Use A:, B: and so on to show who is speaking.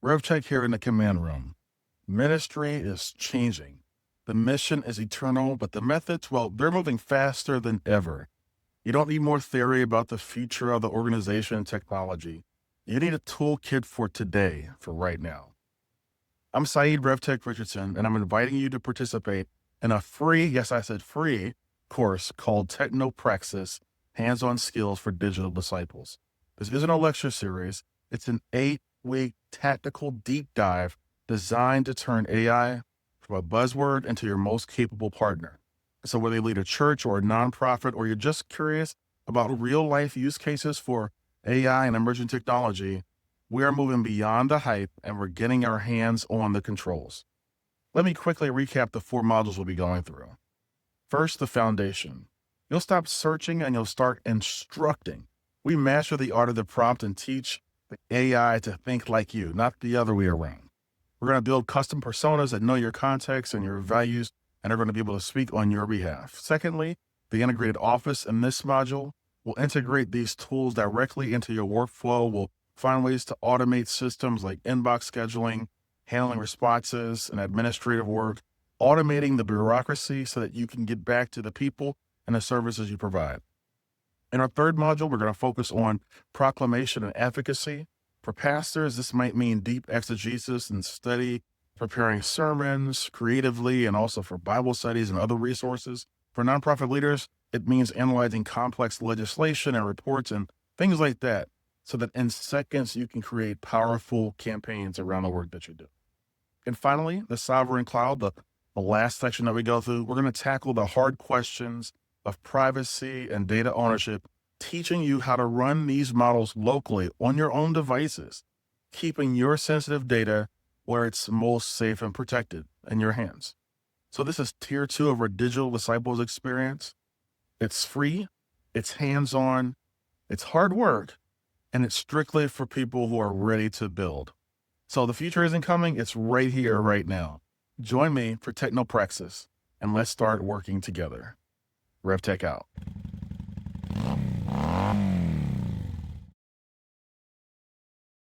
A: RevTech here in the command room. Ministry is changing. The mission is eternal, but the methods, well, they're moving faster than ever. You don't need more theory about the future of the organization and technology. You need a toolkit for today, for right now. I'm Saeed RevTech Richardson, and I'm inviting you to participate in a free, yes, I said free, course called Technopraxis, Hands-on Skills for Digital Disciples. This isn't a lecture series. It's an 8-week tactical deep dive designed to turn AI from a buzzword into your most capable partner. So whether you lead a church or a nonprofit, or you're just curious about real-life use cases for AI and emerging technology, we are moving beyond the hype and we're getting our hands on the controls. Let me quickly recap the 4 modules we'll be going through. First, the foundation. You'll stop searching and you'll start instructing. We master the art of the prompt and teach the AI to think like you, not the other way around. We're going to build custom personas that know your context and your values and are going to be able to speak on your behalf. Secondly, the integrated office. In this module, we'll integrate these tools directly into your workflow. We'll find ways to automate systems like inbox scheduling, handling responses, and administrative work, automating the bureaucracy so that you can get back to the people and the services you provide. In our third module, we're going to focus on proclamation and advocacy. For pastors, this might mean deep exegesis and study, preparing sermons creatively, and also for Bible studies and other resources. For nonprofit leaders, it means analyzing complex legislation and reports and things like that, so that in seconds you can create powerful campaigns around the work that you do. And finally, the sovereign cloud, the last section that we go through, we're going to tackle the hard questions of privacy and data ownership, teaching you how to run these models locally on your own devices, keeping your sensitive data where it's most safe and protected in your hands. So this is tier 2 of our Digital Disciples experience. It's free, it's hands-on, it's hard work, and it's strictly for people who are ready to build. So the future isn't coming, it's right here, right now. Join me for Technopraxis, and let's start working together. RevTech out.